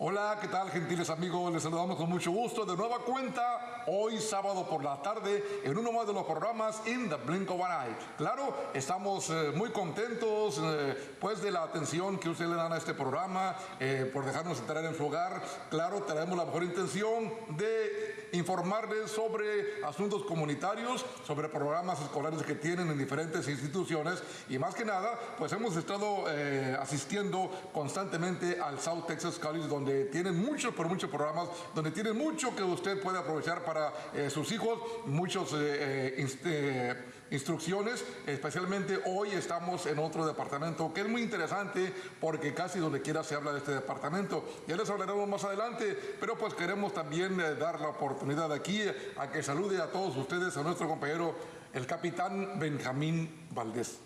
Hola, ¿qué tal, gentiles amigos? Les saludamos con mucho gusto de nueva cuenta hoy sábado por la tarde en uno más de los programas In the Blink of an Eye. Claro, estamos muy contentos pues de la atención que ustedes le dan a este programa, por dejarnos entrar en su hogar. Claro, tenemos la mejor intención de informarles sobre asuntos comunitarios, sobre programas escolares que tienen en diferentes instituciones y más que nada, pues hemos estado asistiendo constantemente al South Texas College, donde tienen muchos programas, donde tienen mucho que usted puede aprovechar para sus hijos, muchas instrucciones. Especialmente hoy estamos en otro departamento que es muy interesante porque casi donde quiera se habla de este departamento. Ya les hablaremos más adelante, pero pues queremos también dar la oportunidad aquí a que salude a todos ustedes a nuestro compañero, el capitán Benjamín Valdés.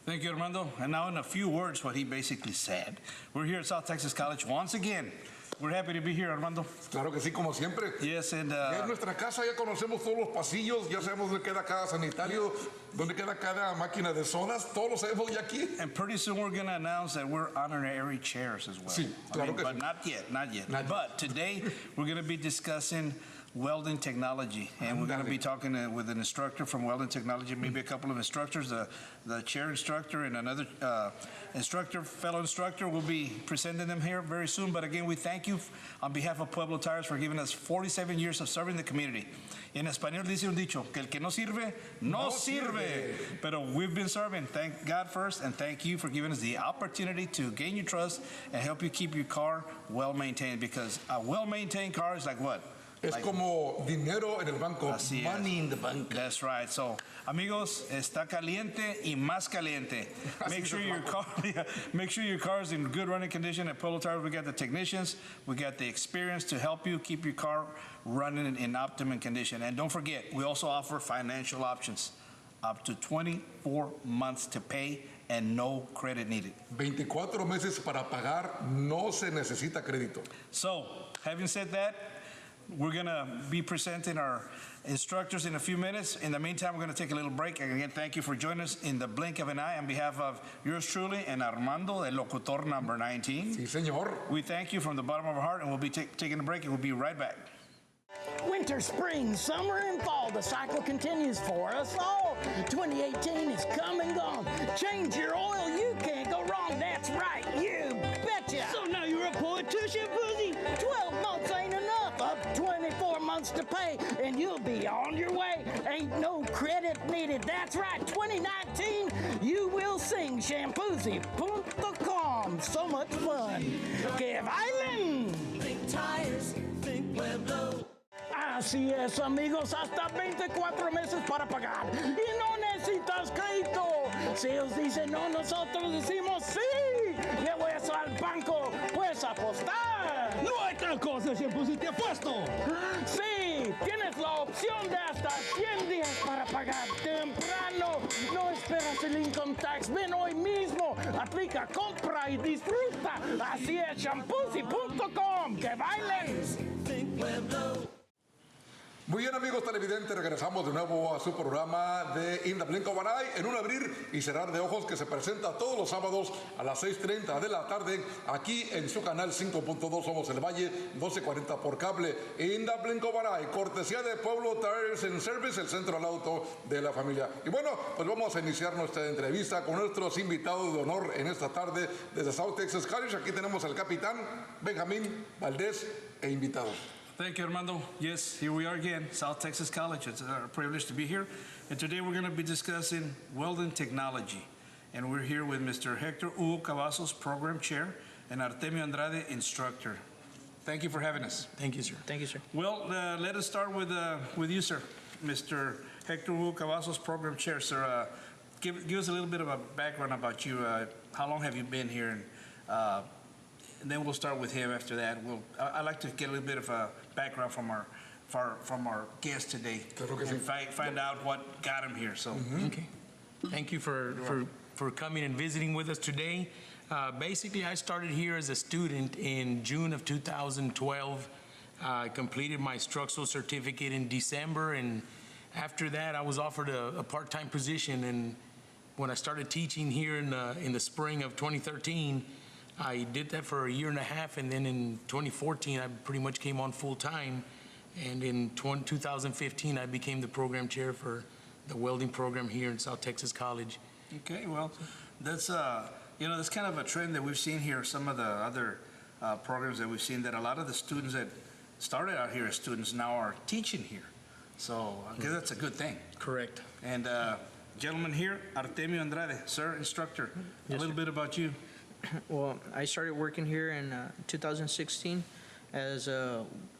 Thank you, Armando. And now in a few words, what he basically said. We're here at South Texas College once again. We're happy to be here, Armando. Claro que sí, como siempre. Yes, and ya en nuestra casa ya conocemos todos los pasillos, ya sabemos dónde queda cada sanitario, dónde queda cada máquina de sodas, todos lo sabemos ya aquí. And pretty soon we're going to announce that we're honorary chairs as well. Sí, claro que but sí. not yet. But today we're going to be discussing welding technology, and we're going to be talking with an instructor from welding technology, maybe a couple of instructors, the chair instructor and another fellow instructor. Will be presenting them here very soon. But again, we thank you on behalf of Pueblo Tires for giving us 47 years of serving the community. En español dice un dicho, que el que no sirve, no sirve. Pero we've been serving. Thank God first, and thank you for giving us the opportunity to gain your trust and help you keep your car well maintained, because a well maintained car is like what? Es como dinero en el banco. Así Money in the bank. That's right. So, amigos, está caliente y más caliente. Make sure your car is in good running condition. At Pueblo Tires, we got the technicians, we got the experience to help you keep your car running in optimum condition. And don't forget, we also offer financial options, up to 24 months to pay and no credit needed. 24 meses para pagar, no se necesita crédito. So, having said that, we're going to be presenting our instructors in a few minutes. In the meantime, we're going to take a little break. And again, thank you for joining us in the blink of an eye on behalf of yours truly and Armando, el locutor number 19. Sí, señor. We thank you from the bottom of our heart, and we'll be taking a break, and we'll be right back. Winter, spring, summer, and fall, the cycle continues for us all. 2018 is come and gone. Change your oil, you can't go wrong. That's right, you betcha. So now you're a politician, Boozy? 12 months ain't enough. Up 24 months to pay, and you'll be on your way. Ain't no credit needed. That's right, 2019, you will sing Shampoozy.com. So much fun. Que bailen. Think tires, think Pueblo. Así es, amigos, hasta 24 meses para pagar. Y no necesitas crédito. Si ellos dicen no, nosotros decimos sí. Llevo eso al banco, puedes apostar. No hay tal cosa, Shampoozy, te apuesto. Sí, tienes la opción de hasta 100 días para pagar temprano. No esperas el income tax. Ven hoy mismo, aplica, compra y disfruta. Así es, Shampoozy.com. ¡Que bailen! Think Pueblo. Muy bien, amigos televidentes, regresamos de nuevo a su programa de In the Blink of an Eye, en un abrir y cerrar de ojos que se presenta todos los sábados a las 6:30 de la tarde, aquí en su canal 5.2 Somos el Valle, 1240 por cable. In the Blink of an Eye, cortesía de Pueblo Tires and Service, el centro al auto de la familia. Y bueno, pues vamos a iniciar nuestra entrevista con nuestros invitados de honor en esta tarde desde South Texas College. Aquí tenemos al capitán Benjamín Valdés e invitados. Thank you, Armando. Yes, here we are again, South Texas College. It's a privilege to be here. And today we're going to be discussing welding technology. And we're here with Mr. Hector Hugo Cavazos, Program Chair, and Artemio Andrade, Instructor. Thank you for having us. Thank you, sir. Thank you, sir. Well, let us start with you, sir. Mr. Hector Hugo Cavazos, Program Chair. Sir, give us a little bit of a background about you. How long have you been here? And then we'll start with him after that. I'd like to get a little bit of a background from our guest today, and find out what got him here. So, Okay. Thank you for coming and visiting with us today. Basically, I started here as a student in June of 2012. I completed my structural certificate in December, and after that, I was offered a part-time position. And when I started teaching here in the spring of 2013, I did that for a year and a half, and then in 2014, I pretty much came on full-time. And in 2015, I became the program chair for the welding program here in South Texas College. Okay, well, that's, that's kind of a trend that we've seen here. Some of the other programs that we've seen, that a lot of the students that started out here as students now are teaching here. So I guess that's a good thing. Correct. And gentleman here, Artemio Andrade, sir, instructor. Yes, A little bit about you. Well, I started working here in 2016 as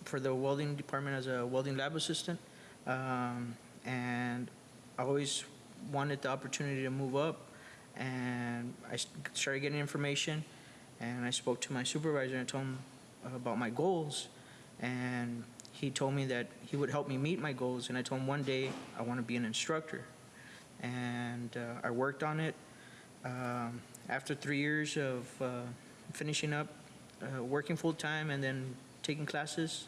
for the welding department as a welding lab assistant, and I always wanted the opportunity to move up, and I started getting information, and I spoke to my supervisor and told him about my goals, and he told me that he would help me meet my goals, and I told him one day I want to be an instructor, and I worked on it. After 3 years of finishing up, working full-time and then taking classes,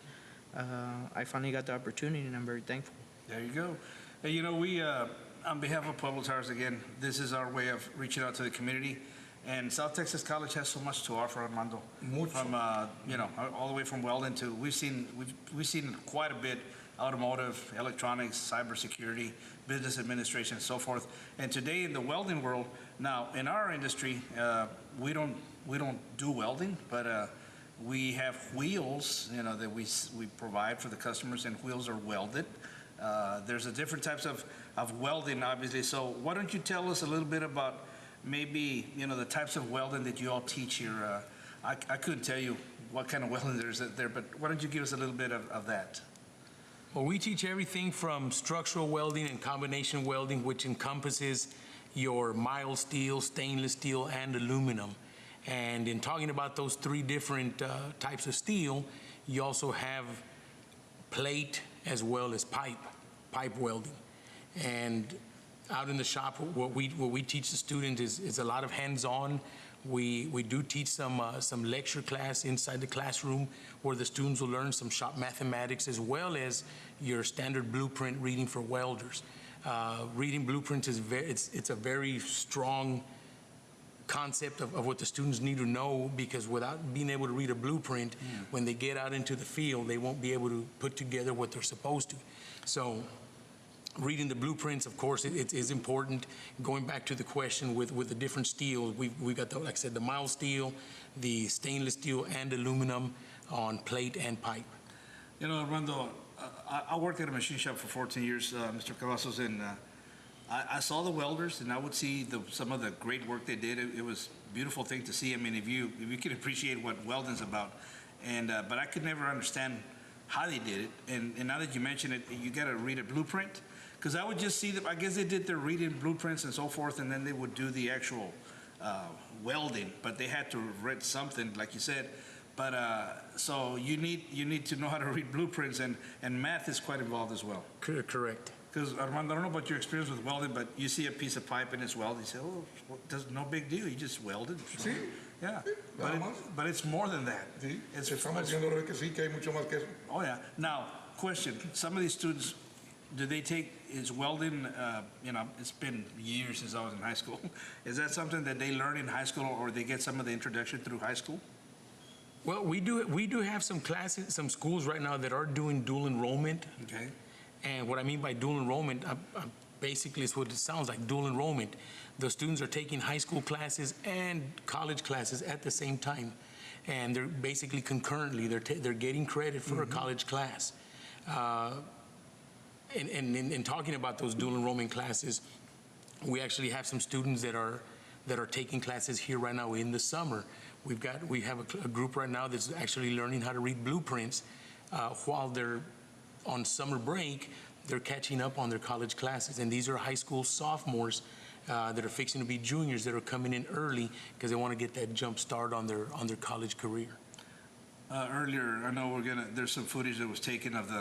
I finally got the opportunity, and I'm very thankful. There you go. Hey, we, on behalf of Pueblo Tires, again, this is our way of reaching out to the community. And South Texas College has so much to offer, Armando. Mucho. From, all the way from welding to, we've seen quite a bit, automotive, electronics, cybersecurity, business administration, and so forth. And today in the welding world, now in our industry, we don't do welding, but we have wheels, that we provide for the customers, and wheels are welded. There's a different types of welding, obviously. So why don't you tell us a little bit about maybe, the types of welding that you all teach here? I couldn't tell you what kind of welding there is there, but why don't you give us a little bit of that? Well, we teach everything from structural welding and combination welding, which encompasses your mild steel, stainless steel, and aluminum. And in talking about those three different types of steel, you also have plate as well as pipe welding. And out in the shop, what we teach the students is a lot of hands-on. We do teach some lecture class inside the classroom where the students will learn some shop mathematics as well as your standard blueprint reading for welders. Reading blueprints it's a very strong concept of what the students need to know, because without being able to read a blueprint, when they get out into the field, they won't be able to put together what they're supposed to. So reading the blueprints, of course, it is important. Going back to the question with the different steels, we've got, like I said, the mild steel, the stainless steel, and aluminum on plate and pipe. Armando, I worked at a machine shop for 14 years, Mr. Cavazos, and I saw the welders, and I would see some of the great work they did. It was a beautiful thing to see. I mean, if you could appreciate what welding's about, and but I could never understand how they did it. And now that you mention it, you got to read a blueprint, because I would just see them. I guess they did their reading blueprints and so forth, and then they would do the actual welding. But they had to read something, like you said. But so you need to know how to read blueprints, and math is quite involved as well. Correct. Because, Armando, I don't know about your experience with welding, but you see a piece of pipe and it's welded, you say, oh, no big deal, you just welded. Sí. Yeah, Nada más. but it's more than that. Sí, estamos viendo que sí, que hay mucho más que eso. Oh, yeah. Now, question, some of these students, do they is welding, it's been years since I was in high school. Is that something that they learn in high school, or they get some of the introduction through high school? Well, we do have some classes, some schools right now that are doing dual enrollment. Okay. And what I mean by dual enrollment, basically it's what it sounds like, dual enrollment. The students are taking high school classes and college classes at the same time. And they're basically concurrently, they're getting credit for a college class. And in talking about those dual enrollment classes, we actually have some students that are taking classes here right now in the summer. We have a group right now that's actually learning how to read blueprints while they're on summer break. They're catching up on their college classes, and these are high school sophomores that are fixing to be juniors that are coming in early because they want to get that jump start on their college career. Earlier, I know there's some footage that was taken of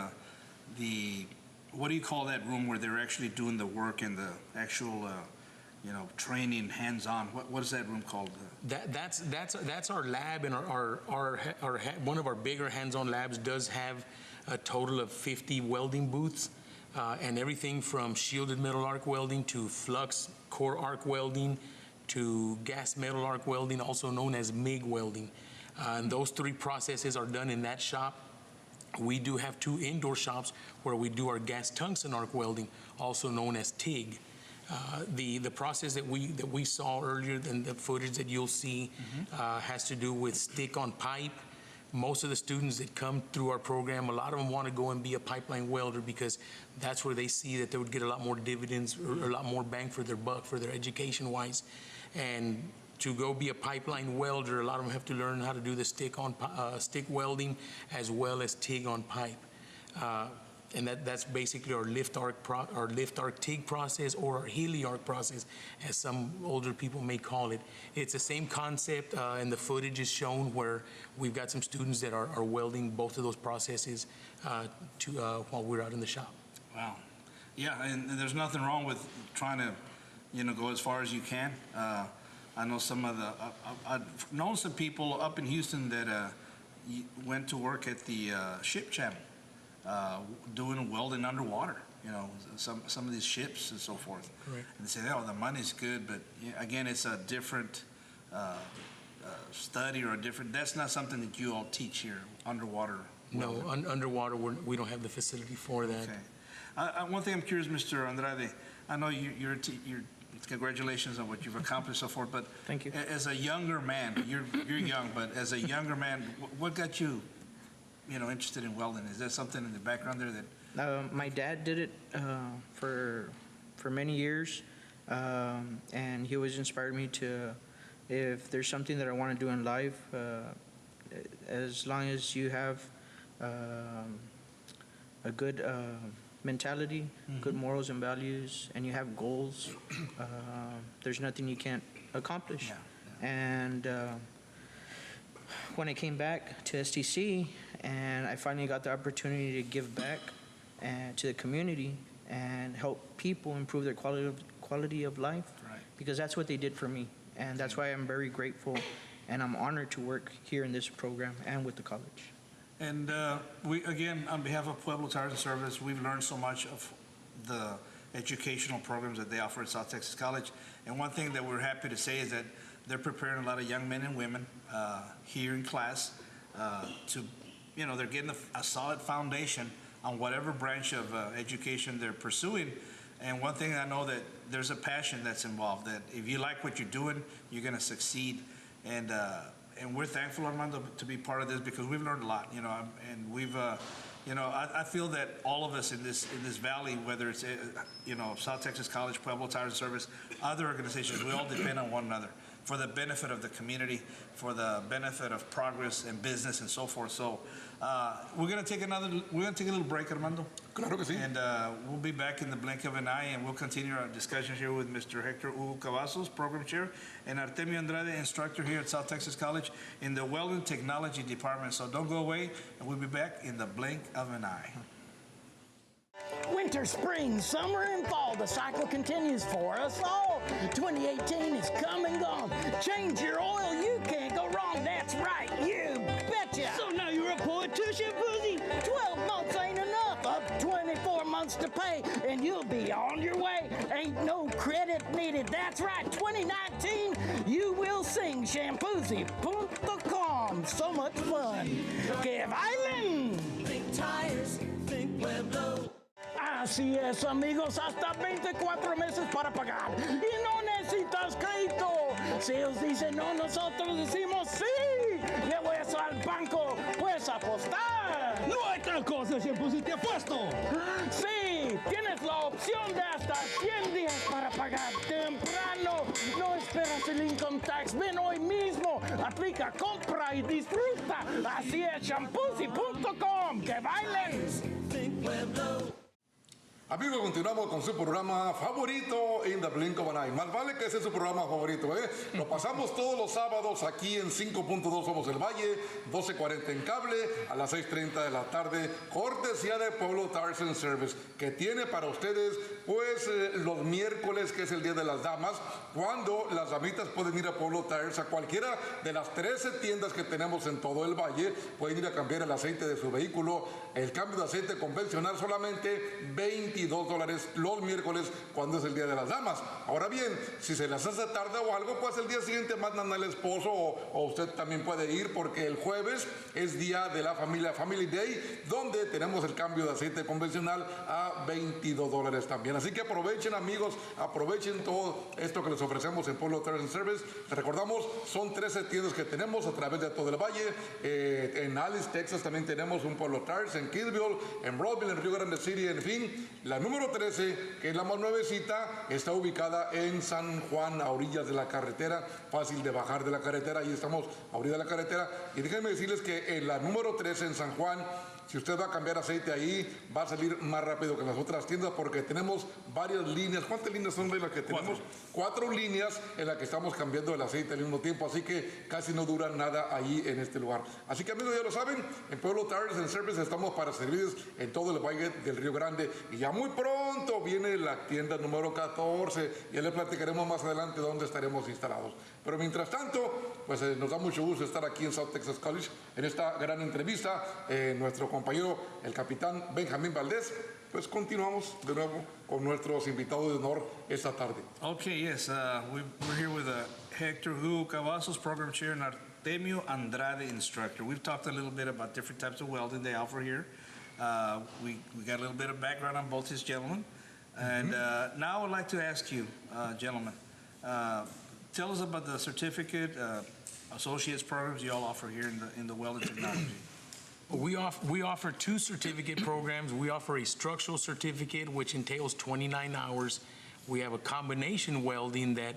the what do you call that room where they're actually doing the work and the actual training hands-on? What is that room called? That's our lab, and our one of our bigger hands-on labs does have a total of 50 welding booths, and everything from shielded metal arc welding to flux core arc welding to gas metal arc welding, also known as MIG welding. And those three processes are done in that shop. We do have 2 indoor shops where we do our gas tungsten arc welding, also known as TIG. The process that we saw earlier in the footage that you'll see has to do with stick on pipe. Most of the students that come through our program, a lot of them want to go and be a pipeline welder because that's where they see that they would get a lot more dividends or a lot more bang for their buck for their education-wise. And to go be a pipeline welder, a lot of them have to learn how to do the stick welding as well as TIG on pipe. And that's basically our lift arc TIG process, or our heli arc process, as some older people may call it. It's the same concept, and the footage is shown where we've got some students that are welding both of those processes while we're out in the shop. Wow. Yeah, and there's nothing wrong with trying to, go as far as you can. I know I've known some people up in Houston that went to work at the ship channel, doing welding underwater, some of these ships and so forth. Correct. And they say, oh, the money's good, but again, it's a different study or that's not something that you all teach here, underwater. No, underwater, we don't have the facility for that. Okay. One thing I'm curious, Mr. Andrade, I know you're congratulations on what you've accomplished so forth, but Thank you. As a younger man, you're young, but as a younger man, what got you, interested in welding? Is there something in the background there that? My dad did it for many years, and he always inspired me to, if there's something that I want to do in life, as long as you have a good mentality, good morals and values, and you have goals, there's nothing you can't accomplish. Yeah. And when I came back to STC, and I finally got the opportunity to give back to the community and help people improve their quality of life, Right. because that's what they did for me, and that's why I'm very grateful, and I'm honored to work here in this program and with the college. And we, again, on behalf of Pueblo Tires and Service, we've learned so much of the educational programs that they offer at South Texas College. And one thing that we're happy to say is that they're preparing a lot of young men and women here in class to, they're getting a solid foundation on whatever branch of education they're pursuing. And one thing I know that there's a passion that's involved, that if you like what you're doing, you're going to succeed. And we're thankful, Armando, to be part of this because we've learned a lot, and we've, I feel that all of us in this valley, whether it's, South Texas College, Pueblo Tires and Service, other organizations, we all depend on one another for the benefit of the community, for the benefit of progress and business and so forth. So we're going to take a little break, Armando. Claro que sí. And we'll be back in the blink of an eye, and we'll continue our discussion here with Mr. Hector Hugo Cavazos, Program Chair, and Artemio Andrade, Instructor here at South Texas College in the Welding Technology Department. So don't go away, and we'll be back in the blink of an eye. Winter, spring, summer, and fall, the cycle continues for us all. 2018 is come and gone. Change your oil, you can't go wrong. That's right, you betcha. So now you're a politician, Pussy? 12 months ain't enough. Up 24 months to pay, and you'll be on your way. Ain't no credit needed. That's right, 2019, you will sing Shampoozy.com. So much fun. Que bailen. Think tires, think Pueblo. Así es, amigos, hasta 24 meses para pagar. Y no necesitas crédito. Si ellos dicen no, nosotros decimos sí. Llevo eso al banco, puedes apostar. No hay tal cosa, Shampoozy, te apuesto. Sí, tienes la opción de hasta 100 días para pagar temprano. No esperas el income tax. Ven hoy mismo, aplica, compra y disfruta. Así es, Shampoozy.com. ¡Que bailen! Think Pueblo. Amigos, continuamos con su programa favorito In the Blink of an Eye. Más vale que ese es su programa favorito, ¿eh? Lo pasamos todos los sábados aquí en 5.2 Somos el Valle, 12:40 en cable, a las 6:30 de la tarde, cortesía de Pueblo Tires and Service, que tiene para ustedes, pues, los miércoles, que es el Día de las Damas, cuando las damitas pueden ir a Pueblo Tires, a cualquiera de las 13 tiendas que tenemos en todo el Valle, pueden ir a cambiar el aceite de su vehículo. El cambio de aceite convencional solamente $25. $22 los miércoles cuando es el Día de las Damas. Ahora bien, si se les hace tarde o algo, pues el día siguiente mandan al esposo o usted también puede ir, porque el jueves es Día de la Familia, Family Day, donde tenemos el cambio de aceite convencional a $22 también. Así que aprovechen, amigos, aprovechen todo esto que les ofrecemos en Polo Tires and Service. Recordamos, son 13 tiendas que tenemos a través de todo el valle. En Alice, Texas también tenemos un Polo Tires, en Kidsville, en Broadville, en Rio Grande City, en fin. La número 13, que es la más nuevecita, está ubicada en San Juan, a orillas de la carretera, fácil de bajar de la carretera. Ahí estamos a orillas de la carretera. Y déjenme decirles que en la número 13 en San Juan, si usted va a cambiar aceite ahí, va a salir más rápido que en las otras tiendas, porque tenemos varias líneas. ¿Cuántas líneas son de las que tenemos? 4 líneas en las que estamos cambiando el aceite al mismo tiempo, así que casi no dura nada ahí en este lugar. Así que, amigos, ya lo saben, en Pueblo Tires and Service estamos para servirles en todo el valle del Río Grande, y ya muy pronto viene la tienda número 14, ya les platicaremos más adelante dónde estaremos instalados. Pero mientras tanto, pues nos da mucho gusto estar aquí en South Texas College en esta gran entrevista. Nuestro compañero, el capitán Benjamín Valdés, pues continuamos de nuevo con nuestros invitados de honor esta tarde. Okay, yes, we're here with Hector Hugo Cavazos, Program Chair, and Artemio Andrade, Instructor. We've talked a little bit about different types of welding they offer here. We got a little bit of background on both these gentlemen. And now I would like to ask you, gentlemen, tell us about the certificate, associates programs you all offer here in the welding technology. We offer 2 certificate programs. We offer a structural certificate, which entails 29 hours. We have a combination welding that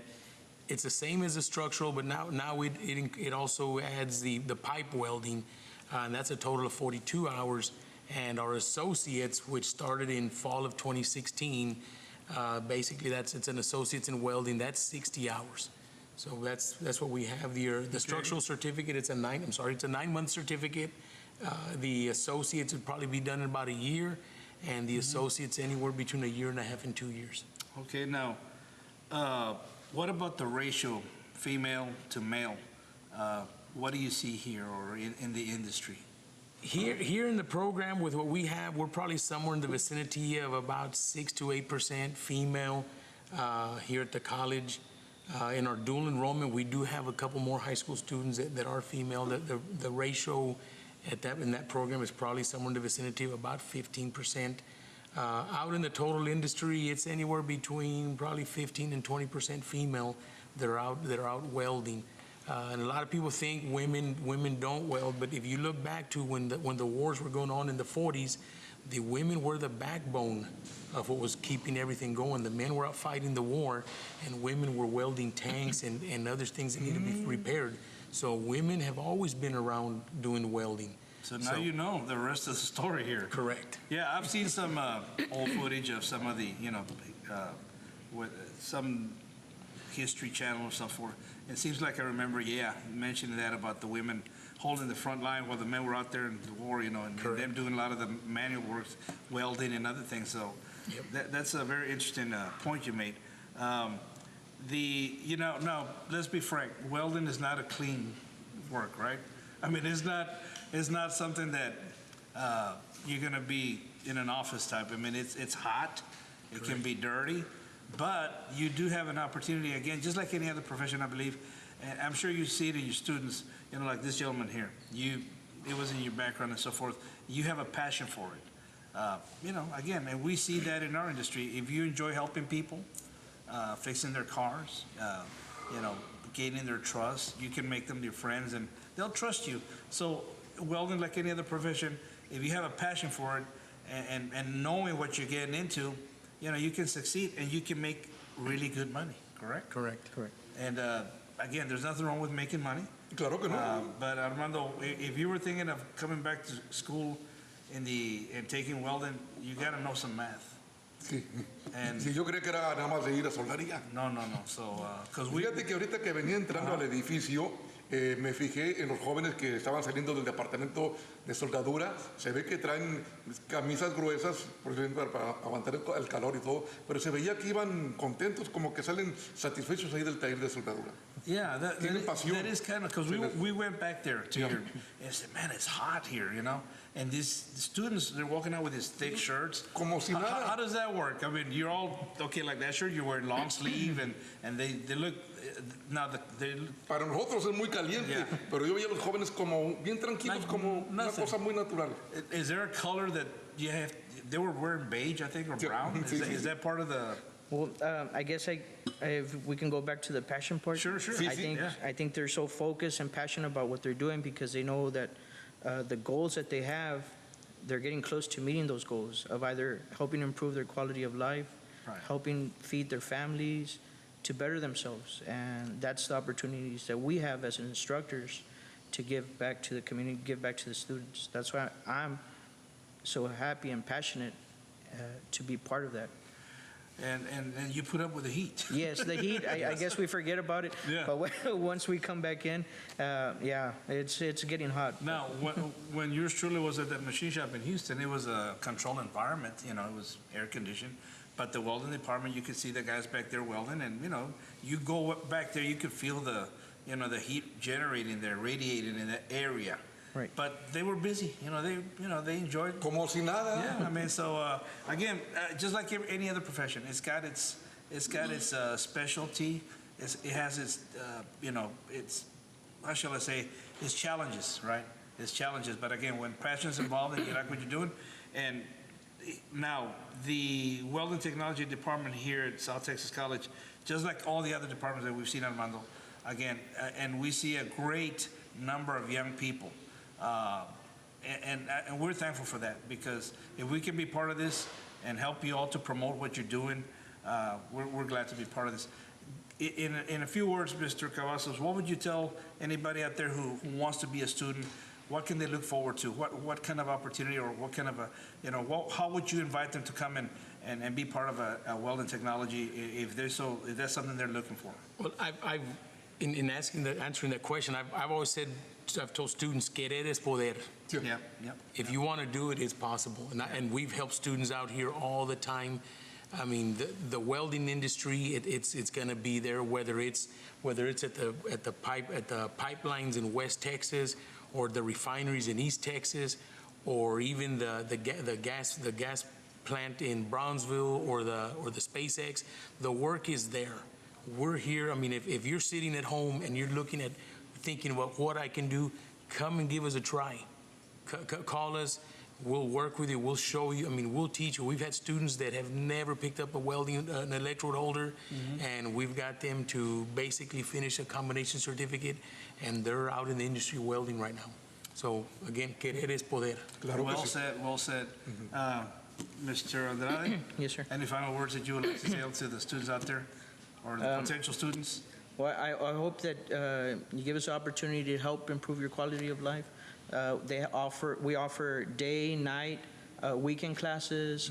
it's the same as a structural, but now it also adds the pipe welding, and that's a total of 42 hours. And our associates, which started in fall of 2016, basically it's an associates in welding. That's 60 hours. So that's what we have here. The structural certificate, it's a 9-month certificate. The associates would probably be done in about a year, and the associates anywhere between a year and a half and 2 years. Okay, now, what about the ratio female to male? What do you see here or in the industry? Here in the program, with what we have, we're probably somewhere in the vicinity of about 6 to 8% female here at the college. In our dual enrollment, we do have a couple more high school students that are female. The ratio in that program is probably somewhere in the vicinity of about 15%. Out in the total industry, it's anywhere between probably 15 and 20% female that are out welding. And a lot of people think women don't weld, but if you look back to when the wars were going on in the 40s, the women were the backbone of what was keeping everything going. The men were out fighting the war, and women were welding tanks and other things that need to be repaired. So women have always been around doing welding. So now you know the rest of the story here. Correct. Yeah, I've seen some old footage of some of the, with some History Channel or so forth. It seems like I remember, mentioning that about the women holding the front line while the men were out there in the war, and them doing a lot of the manual work, welding and other things. So that's a very interesting point you made. Now, let's be frank, welding is not a clean work, right? I mean, it's not something that you're gonna be in an office type. I mean, it's hot, it can be dirty, but you do have an opportunity, again, just like any other profession, I believe, and I'm sure you see it in your students, like this gentleman here. It was in your background and so forth. You have a passion for it. Again, and we see that in our industry. If you enjoy helping people, fixing their cars, gaining their trust, you can make them your friends and they'll trust you. So welding, like any other profession, if you have a passion for it and knowing what you're getting into, you can succeed and you can make really good money, correct? Correct. And again, there's nothing wrong with making money. Claro que no. But Armando, if you were thinking of coming back to school and taking welding, you got to know some math. Sí. Sí, yo creía que era nada más de ir a soldaría. No. So, Fíjate que ahorita que venía entrando al edificio, me fijé en los jóvenes que estaban saliendo del departamento de soldadura. Se ve que traen camisas gruesas, por ejemplo, para aguantar el calor y todo, pero se veía que iban contentos, como que salen satisfechos ahí del taller de soldadura. Yeah, Tienen pasión. that is kind of, because we went back there to your, and said, man, it's hot here, you know? And the students, they're walking out with these thick shirts. Como si nada. How does that work? I mean, you're all, okay, like that shirt, you're wearing long sleeve, and they look, now they Para nosotros es muy caliente, Yeah. pero yo veía a los jóvenes como bien tranquilos, Like como una nothing. cosa muy natural. Is there a color that you have, they were wearing beige, I think, or Yeah. brown? Sí, sí, Is sí. that part of the? Well, I guess if we can go back to the passion part. Sure, sure. Sí, I sí. think Yeah. I think they're so focused and passionate about what they're doing because they know that the goals that they have, they're getting close to meeting those goals of either helping improve their quality of life, Right. helping feed their families, to better themselves. And that's the opportunities that we have as instructors to give back to the community, give back to the students. That's why I'm so happy and passionate to be part of that. And you put up with the heat. Yes, the heat, I guess we forget about it. Yeah. But once we come back in, yeah, it's getting hot. Now, when yours truly was at that machine shop in Houston, it was a controlled environment, you know, it was air conditioned. But the welding department, you could see the guys back there welding, and, you know, you go back there, you could feel the heat generating there, radiating in that area. Right. But they were busy, they enjoyed. Como si nada. Yeah, I mean, so again, just like any other profession, it's got its specialty. It has its its, how shall I say, its challenges, right? Its challenges. But again, when passion's involved and you like what you're doing, and now the welding technology department here at South Texas College, just like all the other departments that we've seen, Armando, again, and we see a great number of young people. And we're thankful for that, because if we can be part of this and help you all to promote what you're doing, we're glad to be part of this. In a few words, Mr. Cavazos, what would you tell anybody out there who wants to be a student? What can they look forward to? What kind of opportunity, or what kind of how would you invite them to come and be part of a welding technology if that's something they're looking for? Well, in answering that question, I've always said, I've told students, querer es poder. Yeah. If you want to do it, it's possible. And we've helped students out here all the time. I mean, the welding industry, it's going to be there, whether it's at the pipelines in West Texas, or the refineries in East Texas, or even the gas plant in Brownsville, or the SpaceX. The work is there. We're here. I mean, if you're sitting at home and you're thinking about what I can do, come and give us a try. Call us. We'll work with you. We'll show you. I mean, we'll teach you. We've had students that have never picked up an electrode holder, and we've got them to basically finish a combination certificate, and they're out in the industry welding right now. So again, querer es poder. Claro que Well sí. said, well said. Mr. Andrade? Yes, sir. Any final words that you would like to say to the students out there, or the potential students? Well, I hope that you give us the opportunity to help improve your quality of life. We offer day, night, weekend classes,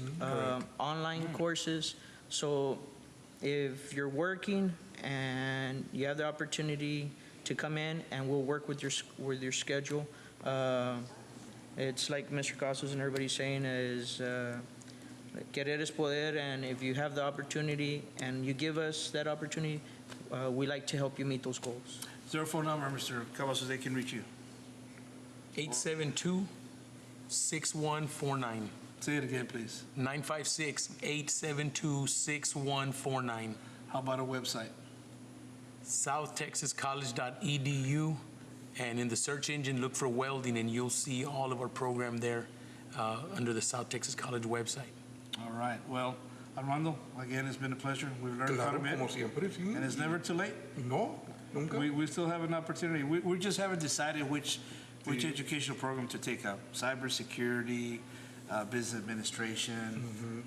online courses. So if you're working and you have the opportunity to come in, and we'll work with your schedule. It's like Mr. Casas and everybody's saying is querer es poder, and if you have the opportunity and you give us that opportunity, we like to help you meet those goals. Is there a phone number, Mr. Cavazos, they can reach you? 872-6149. Say it again, please. 956-872-6149. How about a website? southtexascollege.edu, and in the search engine, look for welding, and you'll see all of our program there under the South Texas College website. All right. Well, Armando, again, it's been a pleasure. We've learned quite a Claro, bit. como siempre, sí. And it's never too late. No, nunca. We still have an opportunity. We just haven't decided which educational program to take up. Cybersecurity, business administration,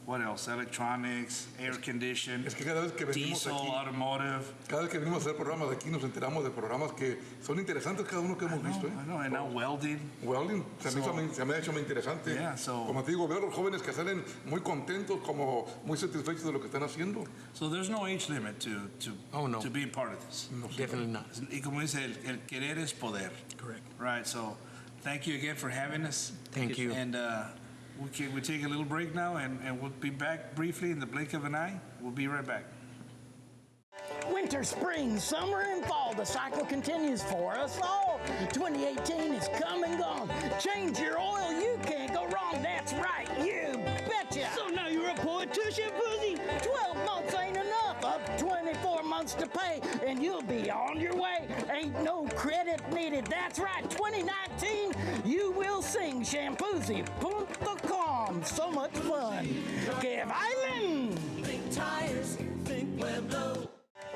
what else? Electronics, air condition, Es que cada vez que venimos diesel, aquí, automotive. cada vez que venimos a hacer programas de aquí, nos enteramos de programas que son interesantes cada uno que hemos visto. I know, and now welding. Welding se me ha hecho muy interesante. Yeah, so- Como te digo, veo a los jóvenes que salen muy contentos, como muy satisfechos de lo que están haciendo. So there's no age limit to Oh, no. to being part of this. Definitely not. Y como dice, el querer es poder. Correct. Right, so thank you again for having us. Thank you. And we take a little break now, and we'll be back briefly in the blink of an eye. We'll be right back. Winter, spring, summer, and fall, the cycle continues for us all. 2018 is come and gone. Change your oil, you can't go wrong. That's right, you betcha. So now you're a politician, Pussy? 12 months ain't enough. Up 24 months to pay, and you'll be on your way. Ain't no credit needed. That's right, 2019, you will sing Shampoozy.com. So much fun. Que bailen. Think tires, think Pueblo.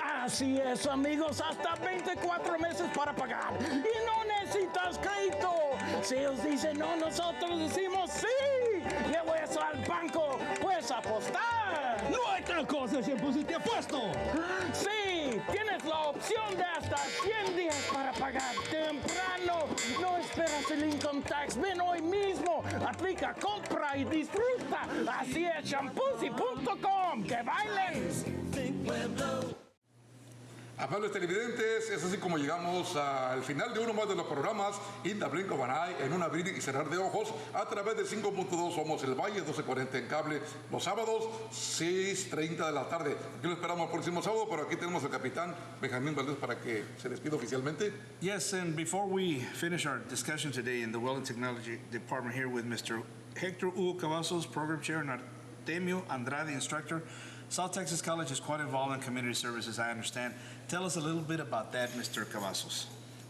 Así es, amigos, hasta 24 meses para pagar. Y no necesitas crédito. Si ellos dicen no, nosotros decimos sí. Llevo eso al banco, puedes apostar. No hay tal cosa, Shampoozy, te apuesto. Sí, tienes la opción de hasta 100 días para pagar temprano. No esperas el income tax. Ven hoy mismo. Aplica, compra y disfruta. Así es, Shampoozy.com. ¡Que bailen! Think Pueblo. Amables televidentes, es así como llegamos al final de uno más de los programas In the Blink of an Eye, en un abrir y cerrar de ojos, a través de 5.2 Somos el Valle, 12:40 en cable, los sábados, 6:30 de la tarde. Aquí lo esperamos el próximo sábado, pero aquí tenemos al capitán Benjamín Valdés para que se despida oficialmente. Yes, and before we finish our discussion today in the Welding Technology Department here with Mr. Hector Hugo Cavazos, Program Chair, and Demian Andrade, Instructor, South Texas College is quite involved in community services, I understand. Tell us a little bit about that, Mr. Cavazos.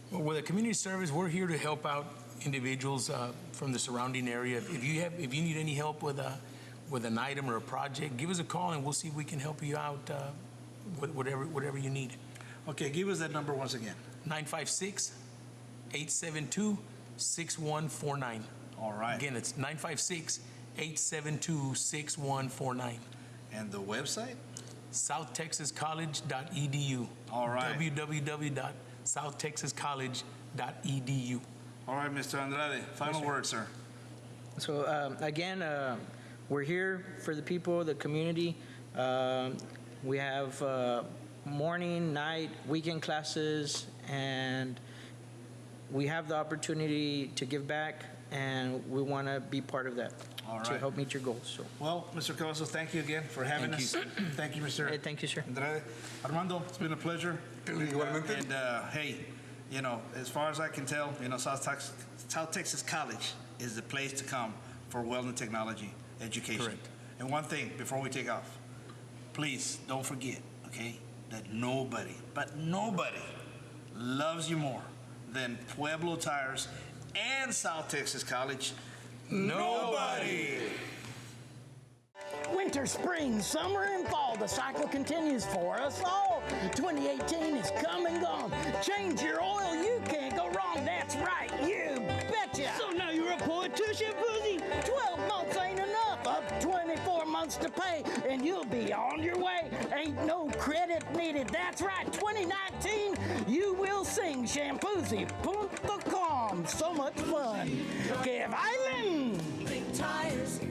Well, with a community service, we're here to help out individuals from the surrounding area. If you need any help with an item or a project, give us a call and we'll see if we can help you out with whatever you need. Okay, give us that number once again. 956-872-6149. All right. Again, it's 956-872-6149. And the website? southtexascollege.edu. All right. www.southtexascollege.edu. All right, Mr. Andrade, final word, sir. So again, we're here for the people, the community. We have morning, night, weekend classes, and we have the opportunity to give back, and we want to be part of that. All To right. help meet your goals. So, Well, Mr. Cavazos, thank you again for having Thank us. Thank you, Mr. hey, thank you, sir. Andrade. Armando, it's been a pleasure. Igualmente. And hey, you know, as far as I can tell, you know, South Texas College is the place to come for welding technology education. Correct. And one thing before we take off, please don't forget, okay, that nobody, but nobody loves you more than Pueblo Tires and South Texas College. Nobody. Winter, spring, summer, and fall, the cycle continues for us all. 2018 is come and gone. Change your oil, you can't go wrong. That's right, you betcha. So now you're a politician, Pussy? 12 months ain't enough. Up 24 months to pay, and you'll be on your way. Ain't no credit needed. That's right, 2019, you will sing Shampoozy.com. So much fun. Que bailen. Think tires,